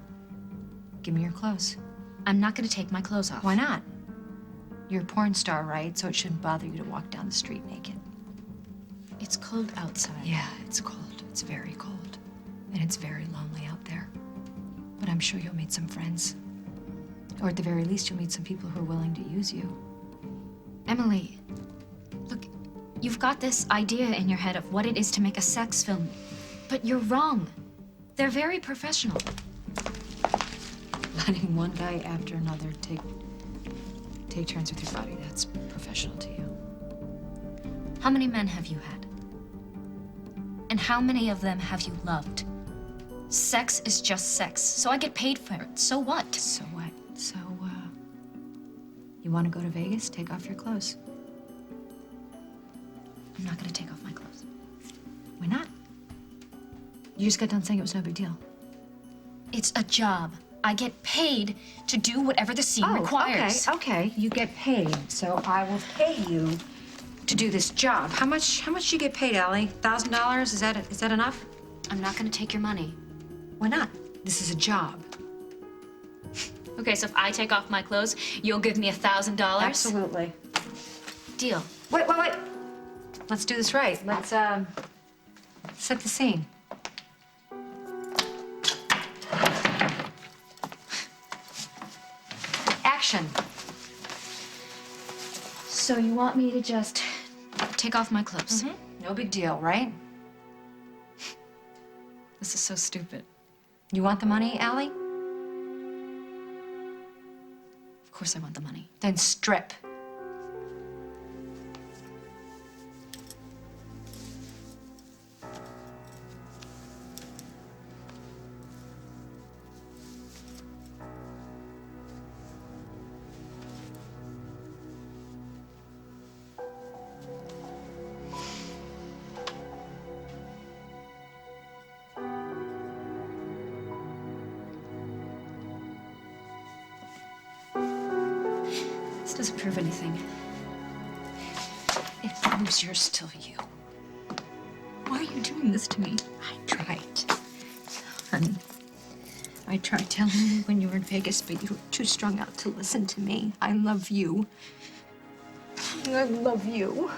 Give me your clothes. I'm not going to take my clothes off. Why not? You're a porn star, right? So it shouldn't bother you to walk down the street naked. It's cold outside. Yeah, it's cold. It's very cold. And it's very lonely out there. But I'm sure you'll meet some friends. Or at the very least, you'll meet some people who are willing to use you. Emily, look, you've got this idea in your head of what it is to make a sex film, but you're wrong. They're very professional. Letting one guy after another take turns with your body, that's professional to you. How many men have you had? And how many of them have you loved? Sex is just sex, so I get paid for it. So what? So what? So, you want to go to Vegas? Take off your clothes. I'm not going to take off my clothes. Why not? You just got done saying it was no big deal. It's a job. I get paid to do whatever the scene requires. Okay. You get paid, so I will pay you to do this job. How much do you get paid, Allie? $1,000? Is that enough? I'm not gonna take your money. Why not? This is a job. Okay, so if I take off my clothes, you'll give me $1,000? Absolutely. Deal. Wait. Let's do this right. Let's set the scene. Action. So you want me to just take off my clothes? No big deal, right? This is so stupid. You want the money, Allie? Of course I want the money. Then strip. This doesn't prove anything. It proves you're still you. Why are you doing this to me? I tried. Honey, I tried telling you when you were in Vegas, but you were too strung out to listen to me. I love you. I love you.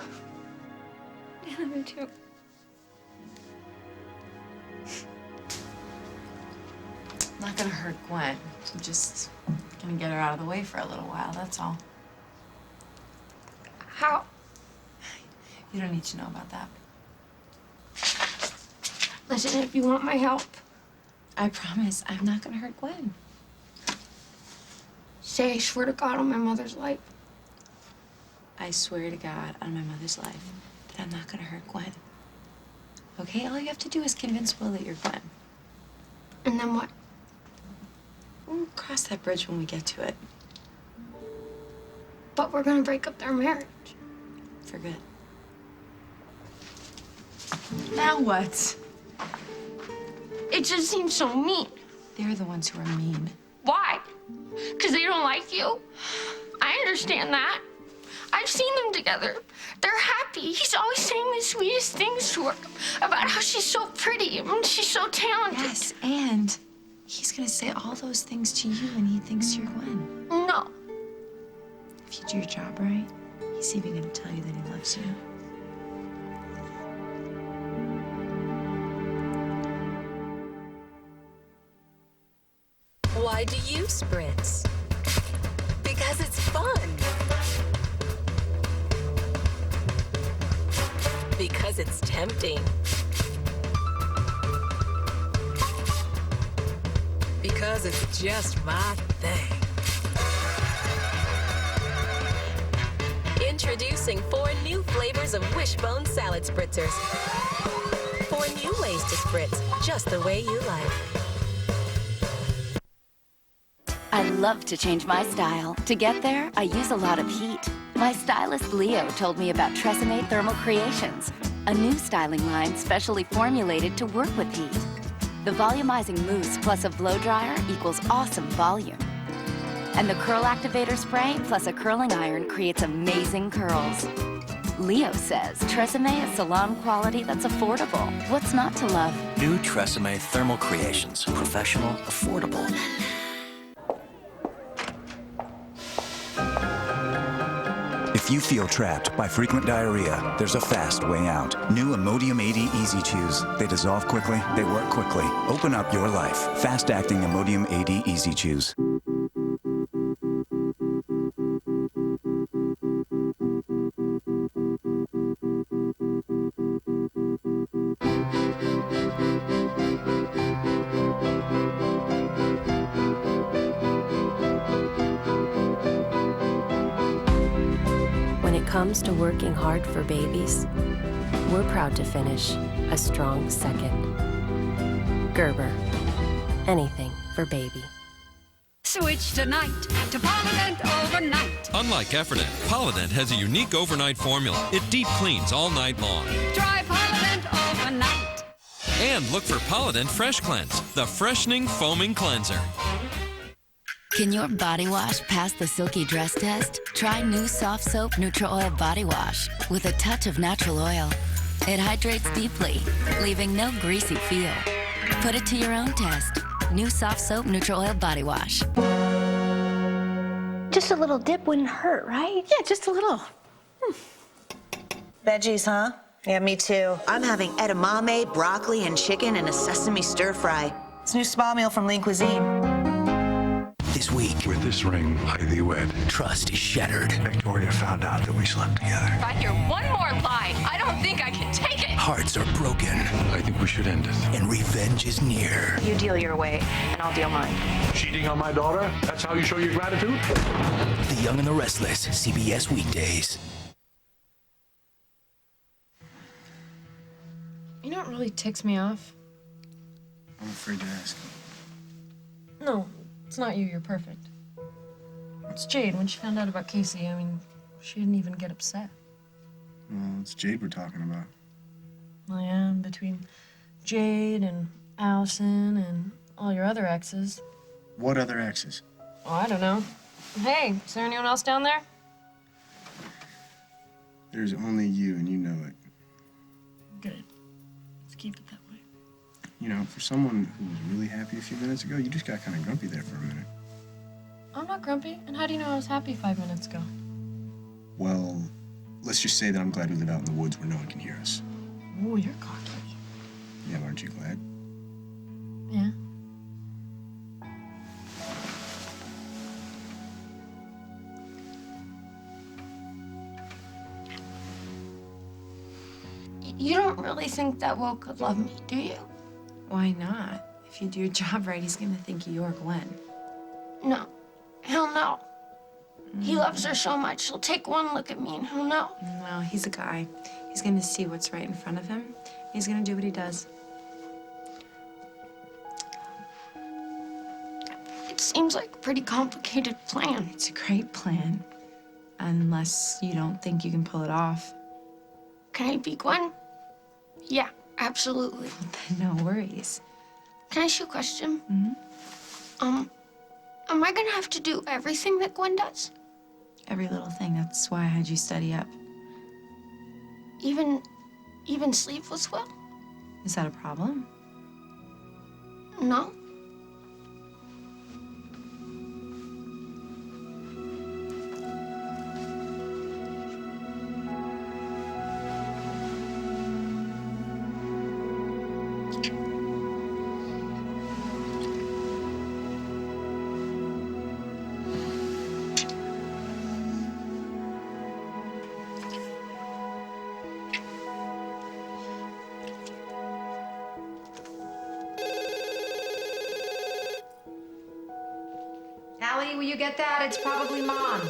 I love you too. Not gonna hurt Gwen. I'm just gonna get her out of the way for a little while, that's all. How? You don't need to know about that. Listen, if you want my help, I promise I'm not gonna hurt Gwen. say I swear to God on my mother's life. I swear to God on my mother's life that I'm not gonna hurt Gwen. Okay? All you have to do is convince Will that you're Gwen. And then what? We'll cross that bridge when we get to it. But we're gonna break up their marriage. For good. Now what? It just seems so mean. They're the ones who are mean. Why? Because they don't like you? I understand that. I've seen them together. They're happy. He's always saying the sweetest things to her about how she's so pretty and she's so talented. Yes, and he's gonna say all those things to you when he thinks you're Gwen. No. If you do your job right, he's even gonna tell you that he loves you. Why do you spritz? Because it's fun. Because it's tempting. Because it's just my thing. Introducing 4 new flavors of Wishbone Salad Spritzers. 4 new ways to spritz, just the way you like. I love to change my style. To get there, I use a lot of heat. My stylist Leo told me about Tresemme Thermal Creations, a new styling line specially formulated to work with heat. The volumizing mousse plus a blow dryer equals awesome volume. And the curl activator spray plus a curling iron creates amazing curls. Leo says Tresemme is salon quality that's affordable. What's not to love? New Tresemme Thermal Creations. Professional, affordable. If you feel trapped by frequent diarrhea, there's a fast way out. New Imodium 80 Easy Chews. They dissolve quickly, they work quickly. Open up your life. Fast-acting Imodium 80 Easy Chews. When it comes to working hard for babies, we're proud to finish a strong second. Gerber, anything for baby. Switch tonight to Polident Overnight. Unlike Effordent, Polident has a unique overnight formula. It deep cleans all night long. Try Polident Overnight. And look for Polident Fresh Cleanse, the freshening foaming cleanser. Can your body wash pass the silky dress test? Try new Soft Soap Neutral Oil Body Wash with a touch of natural oil. It hydrates deeply, leaving no greasy feel. Put it to your own test. New Soft Soap Neutral Oil Body Wash. Just a little dip wouldn't hurt, right? Yeah, just a little. Veggies, huh? Yeah, me too. I'm having edamame, broccoli, and chicken in a sesame stir fry. It's a new spa meal from Lean Cuisine. This week, with this ring, Atwt, trust is shattered. Victoria found out that we slept together. If I hear one more lie, I don't think I can take it. Hearts are broken. I think we should end it. And revenge is near. You deal your way, and I'll deal mine. Cheating on my daughter? That's how you show your gratitude? The Young and the Restless, CBS weekdays. You know what really ticks me off? I'm afraid to ask. No, it's not you. You're perfect. It's Jade. When she found out about Casey, I mean, she didn't even get upset. Well, it's Jade we're talking about. I am between Jade and Allison and all your other exes. What other exes? Oh, I don't know. Hey, is there anyone else down there? There's only you, and you know it. Good. Let's keep it that way. You know, for someone who was really happy a few minutes ago, you just got kind of grumpy there for a minute. I'm not grumpy. And how do you know I was happy 5 minutes ago? Well, let's just say that I'm glad we live out in the woods where no one can hear us. Ooh, you're cocky. Yeah, aren't you glad? Yeah. You don't really think that Will could love me, do you? Why not? If you do your job right, he's gonna think you're Gwen. No. He'll know. He loves her so much, he'll take one look at me and he'll know. No, he's a guy. He's gonna see what's right in front of him. He's gonna do what he does. It seems like a pretty complicated plan. It's a great plan. Unless you don't think you can pull it off. Can I be Gwen? Yeah, absolutely. No worries. Can I ask you a question? Mm-hmm. Am I gonna have to do everything that Gwen does? Every little thing. That's why I had you study up. Even sleep with Will? Is that a problem? No. Allie, will you get that? It's probably Mom.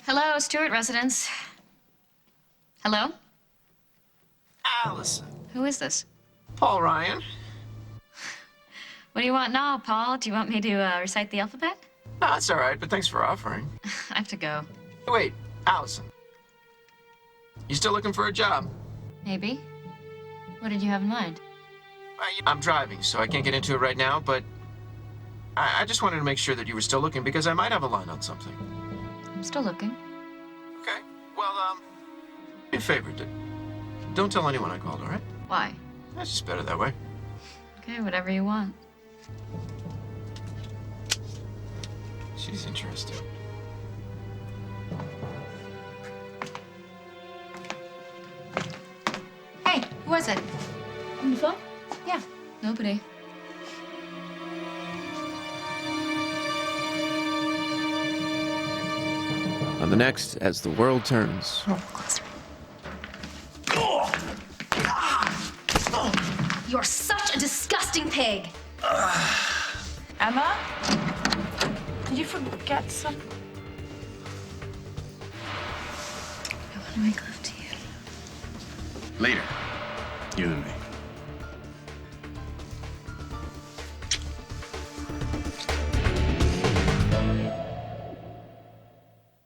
Hello, Stewart residence. Hello? Allison. Who is this? Paul Ryan. What do you want now, Paul? Do you want me to recite the alphabet? No, that's all right, but thanks for offering. I have to go. Wait, Allison. You still looking for a job? Maybe. What did you have in mind? I'm driving, so I can't get into it right now, but I just wanted to make sure that you were still looking because I might have a line on something. I'm still looking. Okay. Well, do me a favor. Don't tell anyone I called, all right? Why? That's just better that way. Okay, whatever you want. She's interesting. Hey, who was it? On the phone? Yeah, nobody. On the next, As the World Turns. You're such a disgusting pig. Emma? Did you forget something? I want to make love to you. Later. You and me.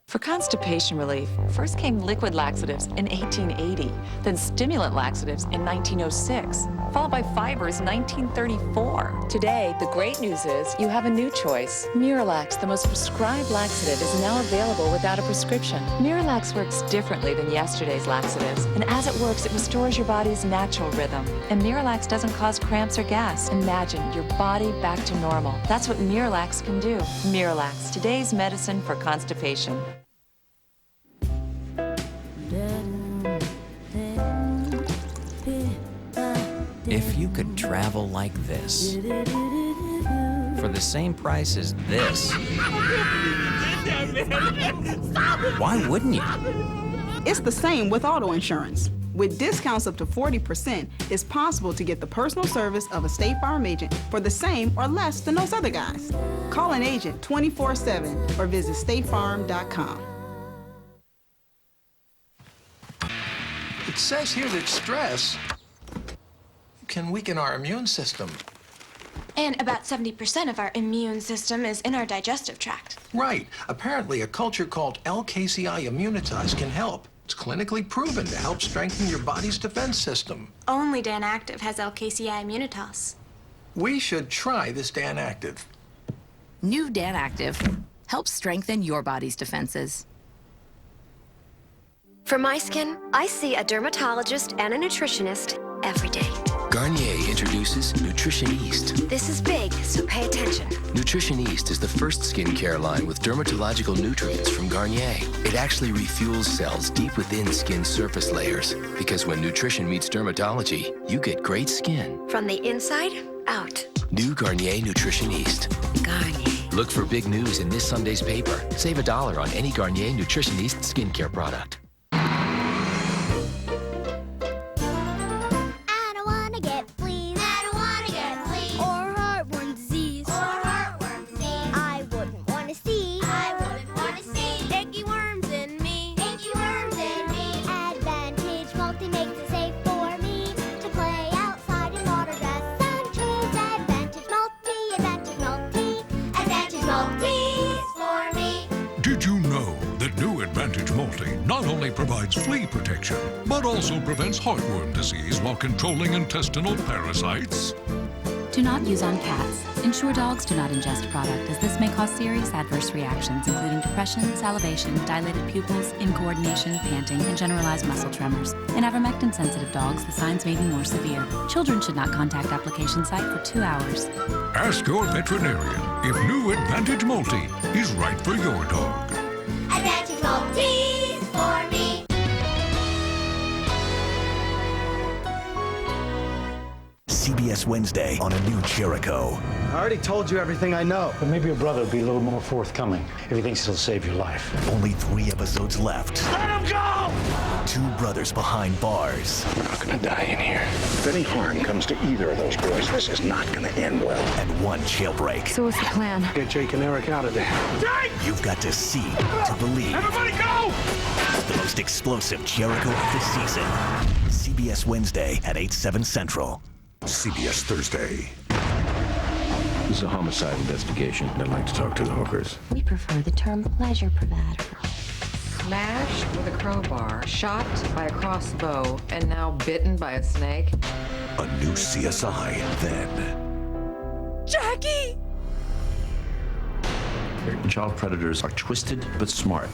For constipation relief, first came liquid laxatives in 1880, then stimulant laxatives in 1906, followed by fibers in 1934. Today, the great news is you have a new choice. Miralax, the most prescribed laxative, is now available without a prescription. Miralax works differently than yesterday's laxatives, and as it works, it restores your body's natural rhythm. And Miralax doesn't cause cramps or gas. Imagine your body back to normal. That's what Miralax can do. Miralax, today's medicine for constipation. If you could travel like this, for the same price as this, why wouldn't you? It's the same with auto insurance. With discounts up to 40%, it's possible to get the personal service of a State Farm agent for the same or less than those other guys. Call an agent 24/7 or visit statefarm.com. It says here that stress can weaken our immune system. And about 70% of our immune system is in our digestive tract. Right. Apparently, a culture called LKCI Immunitas can help. It's clinically proven to help strengthen your body's defense system. Only Dan Active has LKCI Immunitas. We should try this Dan Active. New Dan Active helps strengthen your body's defenses. For my skin, I see a dermatologist and a nutritionist every day. Garnier introduces Nutrition East. This is big, so pay attention. Nutrition East is the first skincare line with dermatological nutrients from Garnier. It actually refuels cells deep within skin surface layers, because when nutrition meets dermatology, you get great skin. From the inside out. New Garnier Nutrition East. Garnier. Look for big news in this Sunday's paper. Save $1 on any Garnier Nutrition East skincare product. Did you know that new Advantage Multi not only provides flea protection, but also prevents heartworm disease while controlling intestinal parasites? Do not use on cats. Ensure dogs do not ingest product, as this may cause serious adverse reactions, including depression, salivation, dilated pupils, incoordination, panting, and generalized muscle tremors. In ivermectin-sensitive dogs, the signs may be more severe. Children should not contact application site for 2 hours. Ask your veterinarian if new Advantage Multi is right for your dog. Advantage Multis for me. CBS Wednesday on a new Jericho. I already told you everything I know. But maybe your brother will be a little more forthcoming if he thinks he'll save your life. Only 3 episodes left. Let him go! 2 brothers behind bars. We're not gonna die in here. If any harm comes to either of those boys, this is not gonna end well. And 1 jailbreak. So what's the plan? Get Jake and Eric out of there. Jake! You've got to see to believe. Everybody go! The most explosive Jericho of the season. CBS Wednesday at 8/7 Central. CBS Thursday. This is a homicide investigation. I'd like to talk to the hookers. We prefer the term pleasure provider. Smashed with a crowbar, shot by a crossbow, and now bitten by a snake. A new CSI then. Jackie! Child predators are twisted but smart.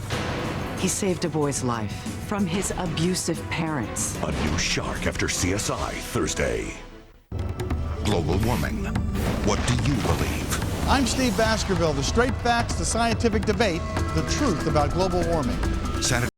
He saved a boy's life from his abusive parents. A new shark after CSI Thursday. Global warming. What do you believe? I'm Steve Baskerville. The straight facts, the scientific debate, the truth about global warming. Saturday